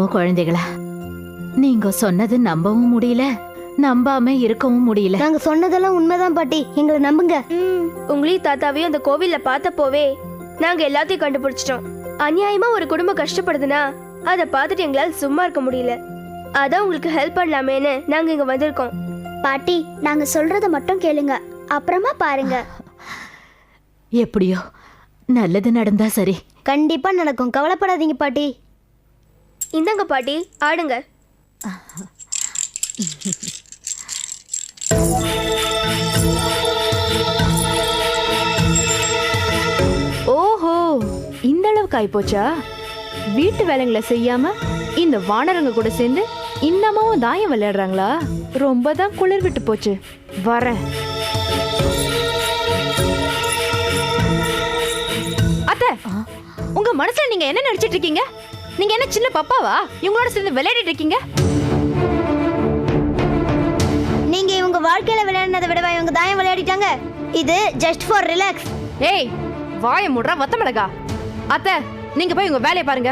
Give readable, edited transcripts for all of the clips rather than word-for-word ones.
பாவம் குழந்தைகளா, நீங்க சொன்னது நம்பவும் முடியல, நம்பாம இருக்கவும் முடியல. நாங்க சொன்னதெல்லாம் உண்மைதான் பாட்டி, எங்களை நம்புங்க. உங்களையும் தாத்தாவையும் அந்த கோவில்ல பார்த்தப்போவே நாங்க எல்லாத்தையும் கண்டுபிடிச்சிட்டோம். அநியாயமா ஒரு குடும்பம் கஷ்டப்படுதுன்னா அதை பார்த்துட்டு எங்களால சும்மா இருக்க முடியல. அதான் உங்களுக்கு ஹெல்ப் பண்ணலாமேன்னு நாங்க இங்க வந்திருக்கோம். பாட்டி, நாங்க சொல்றத மட்டும் கேளுங்க, அப்புறமா பாருங்க. எப்படியோ நல்லது நடந்தா சரி. கண்டிப்பா நடக்கும், கவலைப்படாதீங்க பாட்டி. இந்தாங்க பாட்டி, ஆடுங்க. ஓஹோ, இந்த அளவுக்கு ஆயிப்போச்சா? வீட்டு வேலைங்களை செய்யாம இந்த வானரங்க கூட சேர்ந்து இன்னமும் தாயம் விளையாடுறாங்களா? ரொம்ப தான் குளிர் விட்டு போச்சு. வரேன். அத்தை, உங்க மனசுல நீங்க என்ன நினைச்சிட்டு இருக்கீங்க? நீங்க என்ன சின்ன பாப்பாவா இவங்களோட சேர்ந்து விளையாடிட்டு இருக்கீங்க? நீங்க இவங்க வாழ்க்கையில விளையாடினதை விடவா இவங்க தாயம் விளையாடிட்டாங்க? இது ஜஸ்ட் ஃபார் ரிலாக்ஸ். ஏய், வாய மூடுற வத்த மிளகா. அத்தை, நீங்க போய் உங்க வேலையை பாருங்க.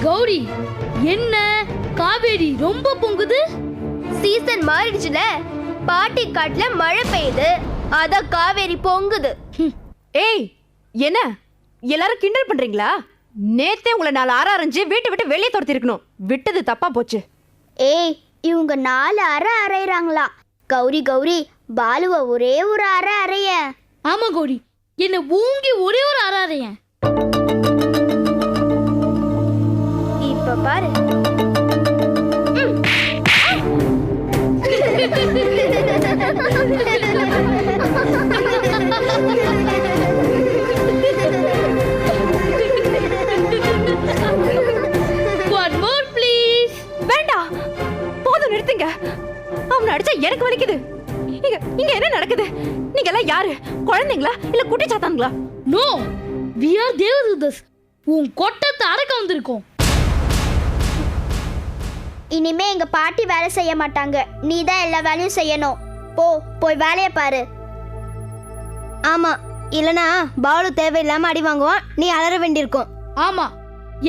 கௌரி, என்ன காவேரி ரொம்ப பொங்குது? சீசன் மாறிடுச்சுல, பாட்டி காட்டுல மழை பெய்யுது, அத காவேரி பொங்குது. ஏய், என்ன எல்லாரும் கிண்டல் பண்றீங்களா? நேத்தே உங்களை 4 அரை அரைஞ்சு வீட்டை விட்டு வெளியே துரத்தி இருக்கணும். விட்டது தப்பா போச்சு. ஏய், இவங்க 4 அரை அரைறாங்களா? கௌரி கௌரி, பாலுவ ஒரே ஒரு அரை அறைய. ஆமா கௌரி, என்ன ஊங்கி ஒரே ஒரு அறாறையன். இப்ப பாரு. One more please. வேண்டாம், போதும், நிறுத்துங்க. அவனை அடிச்சா எனக்கு வலிக்குது. இங்க என்ன நடக்குது? நீங்க எல்லாம் யாரு? குழந்தைங்களா இல்ல குட்டி சாத்தாங்களா? No, we are தேவதூதஸ். உன் கொட்டத்தை அடக்க வந்திருக்கோம். இனிமே எங்க பாட்டி வேலை செய்ய மாட்டாங்க, நீ தான் எல்லா வேலையும் செய்யணும். போய் வேலைய பாரு. ஆமா, இல்லனா பாலு தேவையில்லாம அடி வாங்குவான், நீ அலற வேண்டியிருக்கும். ஆமா,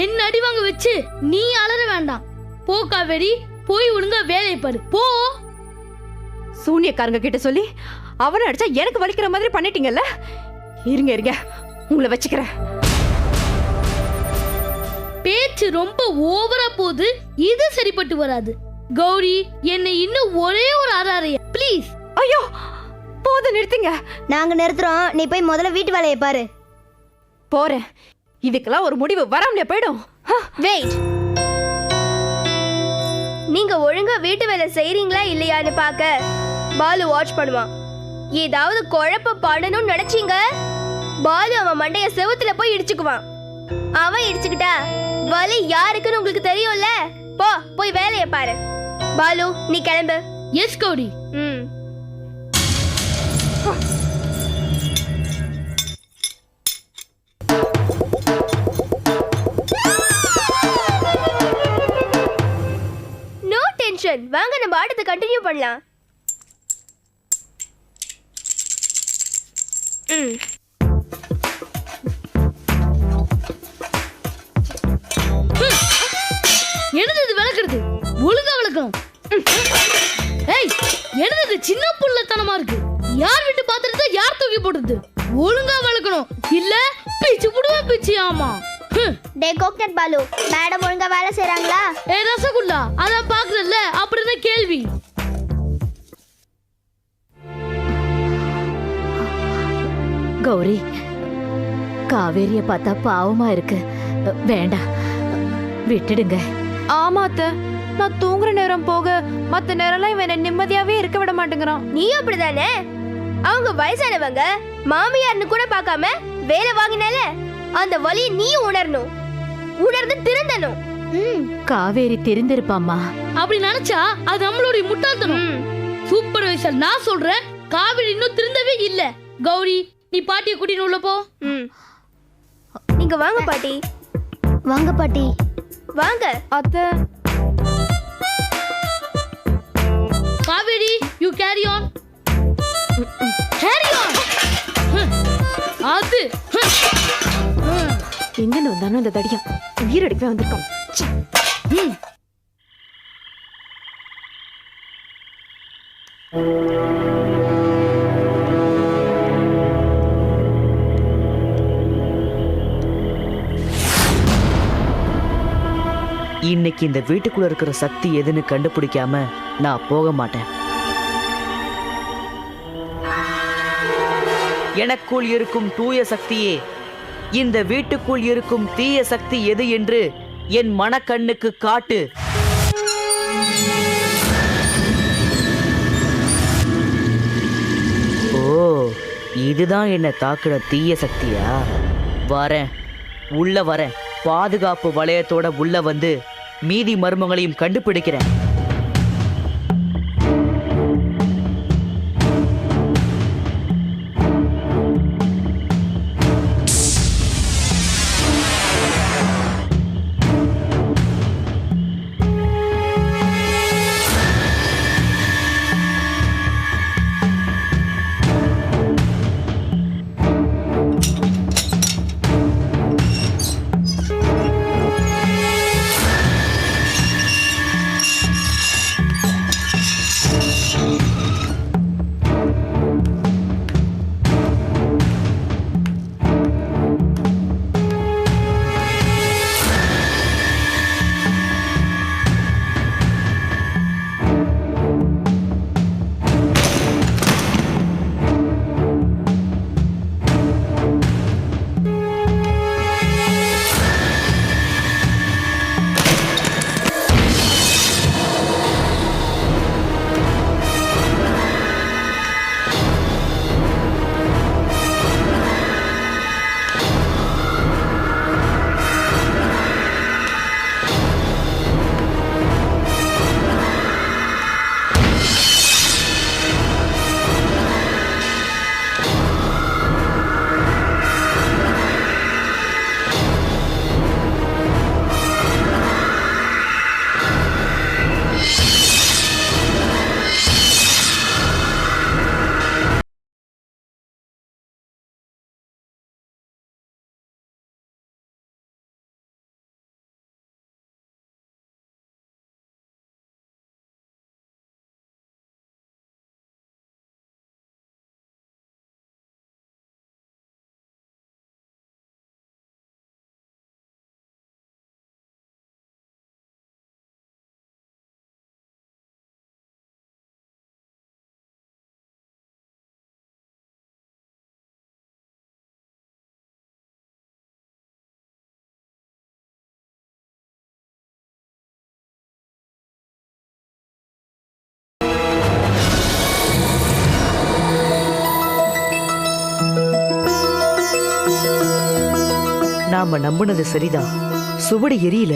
என்ன அடி வாங்க வச்சு நீ அலற வேண்டாம். போ காவேரி, போய் ஒழுங்கா வேலையை பாரு. போ. சூனியக்காரங்க கிட்ட சொல்லி அவனை அடிச்சா எனக்கு வலிக்கிற மாதிரி பண்ணிட்டீங்கல்ல. இருங்க, உங்களை வச்சுக்கிறேன். பேச்சு ரொம்ப ஓவரா போகுது, இது சரிப்பட்டு வராது. கௌரி, என்னை இன்னும் ஒரே ஒரு அறாறைய ப்ளீஸ். ஐயோ, போதும், நிறுத்துங்க. நாங்க நிறுத்துறோம், நீ போய் முதல்ல வீட்டு வேலையை பாரு. போறேன். இதுக்கெல்லாம் ஒரு முடிவு வராமலே போயிடும். வெயிட், நீங்க ஒழுங்கா வீட்டு வேலை செய்றீங்களா இல்லையான்னு பார்க்க பாலு வாட்ச் பண்ணுவான். ஏதாவது குழப்பம் பண்ணணும்னு நினைச்சீங்க, பாலு அவன் மண்டைய செவுத்துல போய் இடிச்சுக்குவான். அவன் இடிச்சுக்கிட்டா வலி யாருக்குன்னு உங்களுக்கு தெரியும்ல. போய் வேலையை பாரு. பாலு, நீ கிளம்பு. எஸ் கௌரி. நோ டென்ஷன், வாங்க நம்ம ஆட்டத்தை கண்டினியூ பண்ணலாம். என்னது விளக்குறது? ஒழுங்கா விளக்கணும். ஏய், என்னது சின்ன புள்ளத்தனமா இருக்கு? யார் வீட்டு பாத்திரத்தை யார் தூக்கி போடுறது? ஒழுங்கா விளக்கணும், இல்ல பிச்சு புடுவா பிச்சு. ஆமா. டே கோக்னட் பாலு, மேடம் ஒழுங்கா வேலை செய்றாங்களா? ஏய் ரசகுல்லா, அதான் பாக்குறல்ல, அப்படிதான் கேள்வி. கௌரி, காவேரிய பார்த்தா பாவமா இருக்கு. வேண்டாம், விட்டுடுங்க. ஆமா அத்தை, நான் தூங்குற நேரம் போக மத்த நேரம்லாம் இவன் என்ன நிம்மதியாவே இருக்க விட மாட்டேங்கிறான். நீ அப்படிதானே? அவங்க வயசானவங்க, மாமியார்னு கூட பார்க்காம வேலை வாங்கினால அந்த வலியை நீ உணரணும், உணர்ந்து திருந்தணும். காவேரி திருந்திருப்பாம்மா. அப்படி நினைச்சா அது நம்மளுடைய முட்டாள்தனம். சூப்பர்வைசர், நான் சொல்றேன், காவிரி இன்னும் திருந்தவே இல்ல. கௌரி, நீ பாட்டியை கூட்டின்னு உள்ள போ. நீங்க வாங்க பாட்டி. வாங்க பாட்டி. வாங்க அத்தை. Kaveri, you carry on. Carry on. அது வந்தானோ இந்த தடியம் உயிரடிப்பே வந்திருக்கான். ச்சீ. இன்னைக்கு இந்த வீட்டுக்குள்ள இருக்கிற சக்தி எதுன்னு கண்டுபிடிக்காம நான் போக மாட்டேன். எனக்குள் இருக்கும் தூய சக்தியே, இந்த வீட்டுக்குள் இருக்கும் தீய சக்தி எது என்று என் மனக்கண்ணுக்கு காட்டு. ஓ, இதுதான் என்ன தாக்குற தீய சக்தியா? வரேன், உள்ள வரேன். பாதுகாப்பு வளையத்தோட உள்ள வந்து மீதி மர்மங்களையும் கண்டுபிடிக்கிறேன். நாம நம்பினது சரிதான். சுவடு எரியல.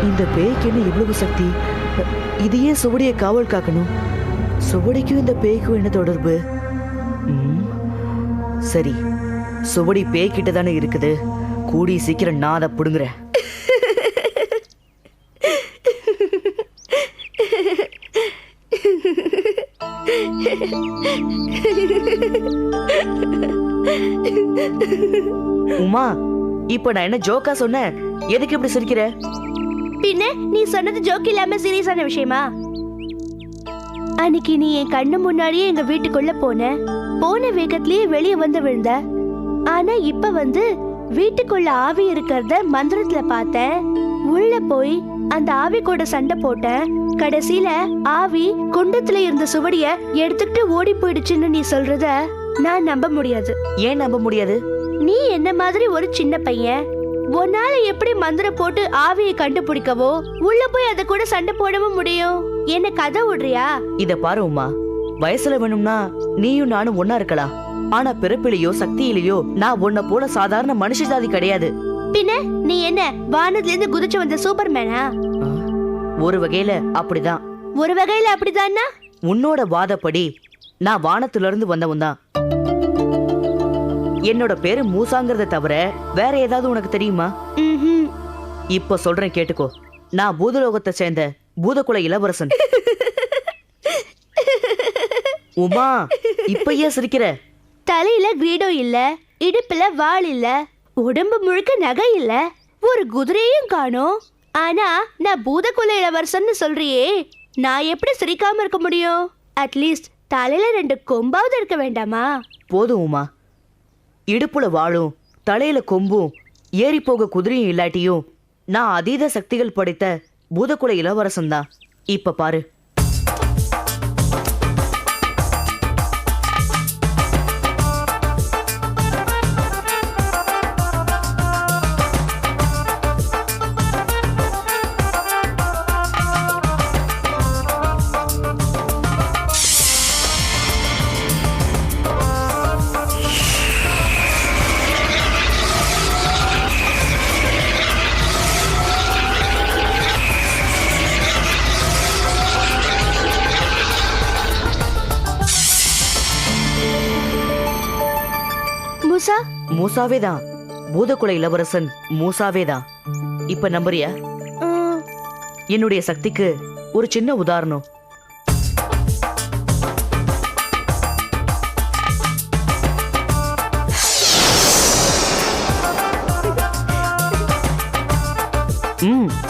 இந்த பேய்க்கு என்ன இவ்வளவு சக்தி? இது ஏன் சுவடியை காவல் காக்கணும்? சுவடிக்கும் இந்த பேய்க்கும் என்ன தொடர்பு? சரி, சுவடி பேய்கிட்ட தானே இருக்குது. கூடி சீக்கிரம் நான் அதை புடுங்குறேன். உமா, இப்ப நான் என்ன ஜோக்கா சொன்னேன்? எதுக்கு இப்படி சிரிக்கிற? பின்ன நீ சொன்னது ஜோக் இல்லாம சீரியஸான விஷயமா? அன்னைக்கு நீ என் கண்ணு முன்னாடியே எங்க வீட்டுக்குள்ள போன வேகத்திலேயே வெளியே வந்து விழுந்த. ஆனா இப்ப வந்து வீட்டுக்குள்ள ஆவி இருக்கிறத மந்திரத்துல பார்த்தேன். உள்ள போய் அந்த ஆவி கூட சண்டை போட்டேன். கடைசியில ஆவி குண்டத்துல இருந்த சுவடிய எடுத்துக்கிட்டு ஓடி போயிடுச்சுன்னு நீ சொல்றத நான் நம்ப முடியாது. ஏன் நம்ப முடியாது? நீ என்ன மாதிரி ஒரு சின்ன பையன். உன்னால எப்படி மந்திரம் போட்டு ஆவியை கண்டுபிடிக்கவோ உள்ள போய் அத கூட சண்டை போடவும் முடியும்? என்ன கதை விடுறியா? இத பாரு உமா, வயசுல வேணும்னா நீயும் நானும் ஒன்னா இருக்கலாம். ஆனா பிறப்பிலையோ சக்தியிலையோ நான் உன்ன போல சாதாரண மனுஷ ஜாதி கிடையாது. பின்ன நீ என்ன வானத்துல இருந்து குதிச்சு வந்த சூப்பர்மேனா? ஒரு வகையில அப்படிதான். ஒரு வகையில அப்படிதான்னா? உன்னோட வாதப்படி நான் வானத்துல இருந்து வந்தவன் தான். என்னோட பேரு மூசாங்கிறத தவிர வேற ஏதாவது உனக்கு தெரியுமா? இப்ப சொல்றேன் கேட்டுக்கோ. நான் பூதலோகத்தை சேர்ந்த பூதகுல இளவரசன். உமா, இப்ப ஏன் சிரிக்கிற? தலையில கிரீடம் இல்ல, இடுப்புல வாள் இல்ல, உடம்பு முழுக்க நகை இல்ல, ஒரு குதிரையும் காணோம். ஆனா நான் பூதகுல இளவரசன்னு சொல்றியே, நான் எப்படி சிரிக்காம இருக்க முடியும்? அட்லீஸ்ட் தலையில 2 கொம்பாவது இருக்க வேண்டாமா? போதும் உமா, இடுப்புல வாளும் தலையில கொம்பும் ஏறி போக குதிரையும் இல்லாட்டியும் நான் அதீத சக்திகள் படைத்த பூதகுல இளவரசன் தான். இப்ப பாரு. மூசா, மூசாவே தான், பூதகுல இளவரசன் மூசாவே தான். இப்ப நம்புறியா? என்னுடைய சக்திக்கு ஒரு சின்ன உதாரணம்.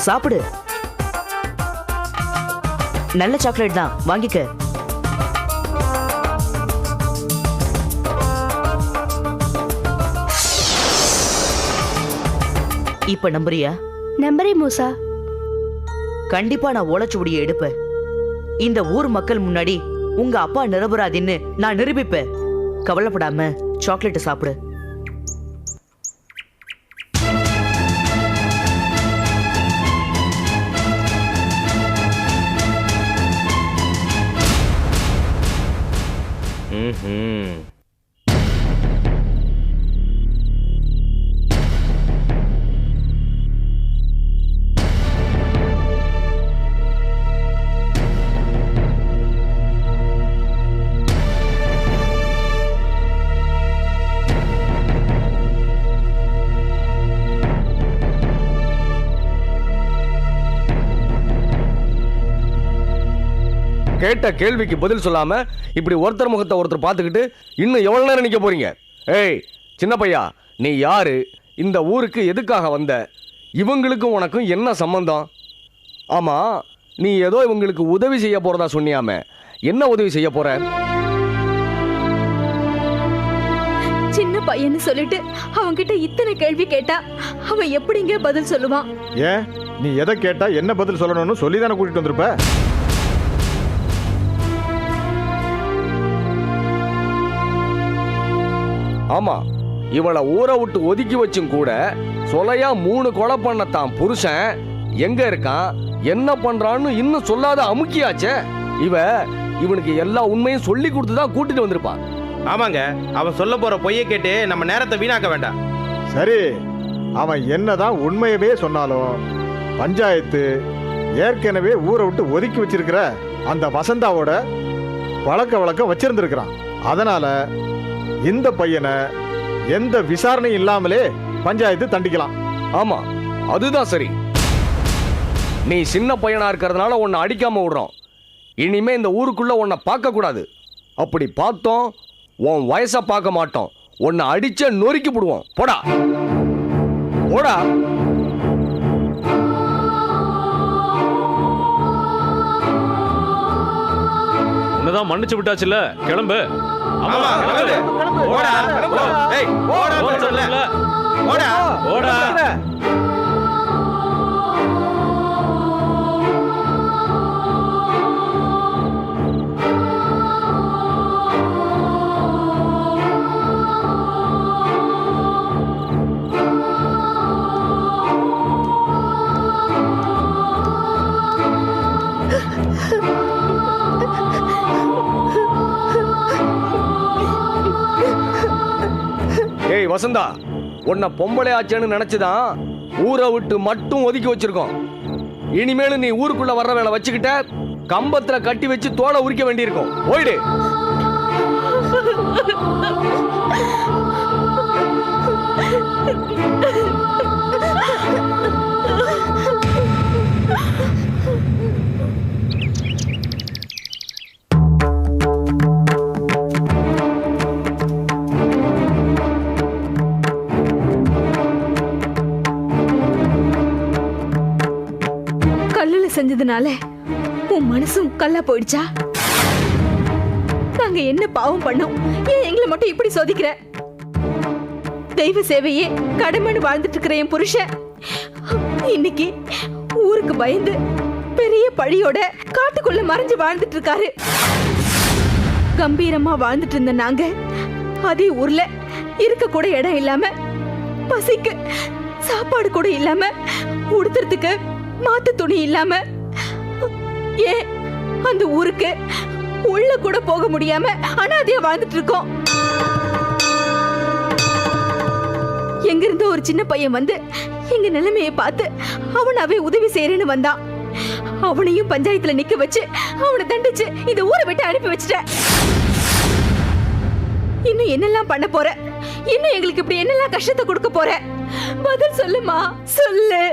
சாப்பிடு. நல்ல சாக்லேட் தான், வாங்கிக்க. இப்ப நம்புறியா? நம்புறேன் மூசா. கண்டிப்பா நான் ஓலைச்சுவடியை எடுப்பேன். இந்த ஊர் மக்கள் முன்னாடி உங்க அப்பா நிரபராதின்னு நான் நிரூபிப்பேன். கவலைப்படாம சாக்லேட் சாப்பிடு. கேட்ட கேள்விக்கு பதில் சொல்லாம இப்படி ஒருத்தர் முகத்தை ஒருத்தர் பார்த்துக்கிட்டு இன்னும் எவ்வளவு நேரம் நிக்க போறீங்க? ஏய் சின்ன பையா, நீ யாரு? இந்த ஊருக்கு எதுக்காக வந்த? இவங்களுக்கும் உனக்கும் என்ன சம்பந்தம்? ஆமா, நீ ஏதோ இவங்களுக்கு உதவி செய்ய போறதா சொன்னியாமே, என்ன உதவி செய்ய போற? சின்ன பையன்னு சொல்லிட்டு அவன்கிட்ட இத்தனை கேள்வி கேட்டா அவன் எப்படிங்க பதில் சொல்லுவான்? ஏன் நீ எதை கேட்டா என்ன பதில் சொல்லணும்னு சொல்லி தானே கூட்டிட்டு வந்திருப்ப. ஆமா, இவளை ஊரை விட்டு ஒதுக்கி வச்சும் கூட சொலையா 3 கொலை பண்ண தான் புருஷன் எங்க இருக்கான், என்ன பண்றான்னு இன்னும் சொல்லாத அமுக்கியாச்சே. இவனுக்கு எல்லா உண்மையும் சொல்லி கொடுத்து தான் கூட்டிட்டு வந்திருப்பான். ஆமாங்க, அவன் சொல்ல போற பொய்யை கேட்டு நம்ம நேரத்தை வீணாக்க வேண்டாம். சரி, அவன் என்னதான் உண்மையவே சொன்னாலும் பஞ்சாயத்து ஏற்கனவே ஊரை விட்டு ஒதுக்கி வச்சிருக்கிற அந்த வசந்தாவோட பழக்க வழக்கம் வச்சிருந்திருக்கிறான். அதனால இந்த பையனை எந்த விசாரணையும் இல்லாமலே பஞ்சாயத்து தண்டிக்கலாம். ஆமா, அதுதான் சரி. நீ சின்ன பையனா இருக்கிறதுனால உன்னை அடிக்காம விடுறோம். இனிமே இந்த ஊருக்குள்ள உன்னை பார்க்க கூடாது. அப்படி பார்த்தோம் உன் வயசை பார்க்க மாட்டோம், உன்னை அடிச்ச நொறுக்கி போடுவோம். போடா போடா. உன்னதான் மன்னிச்சு விட்டாச்சுல்ல, கிளம்பு. ஆமா, கிளம்பு. போடா. ஏய், போடா சொல்ல. போடா. ஓடா. ஏய் வசந்தா, உன்னை பொம்பளை ஆச்சேன்னு நினைச்சுதான் ஊரை விட்டு மட்டும் ஒதுக்கி வச்சிருக்கோம். இனிமேலும் நீ ஊருக்குள்ள வர்ற வேலை வச்சுக்கிட்ட கம்பத்துல கட்டி வச்சு தோலை உரிக்க வேண்டியிருக்கும். போயிடு. அதனால உன் மனசும் கல்லா போயிடுச்சா? நாங்க என்ன பாவம் பண்ணோம்? ஏன் எங்களை மட்டும் இப்படி சோதிக்கிற? தெய்வ சேவையே கடமைன்னு வாழ்ந்துட்டு இருக்கிற என் புருஷன் இன்னைக்கு ஊருக்கு பயந்து பெரிய பழியோட காட்டுக்குள்ள மறைஞ்சு வாழ்ந்துட்டு இருக்காரு. கம்பீரமா வாழ்ந்துட்டு இருந்த நாங்க அதே ஊர்ல இருக்க கூட இடம் இல்லாம, பசிக்கு சாப்பாடு கூட இல்லாம, உடுத்துறதுக்கு மாத்து துணி இல்லாம, ஏன் அந்த ஊருக்கு உள்ள கூட போக முடியாம அனாதையா வாழ்ந்துட்டு இருக்கோம். எங்க இருந்த ஒரு சின்ன பையன் வந்து எங்க நிலைமையை பார்த்து அவனாவே உதவி செய்யறேன்னு வந்தான். அவனையும் பஞ்சாயத்துல நிக்க வச்சு அவனை தண்டிச்சு இந்த ஊரை விட்டு அனுப்பி வச்சிட்டேன். இன்னும் என்னெல்லாம் பண்ண போற? இன்னும் எங்களுக்கு இப்படி என்னெல்லாம் கஷ்டத்தை கொடுக்க போற? பதில் சொல்லுமா, சொல்லு.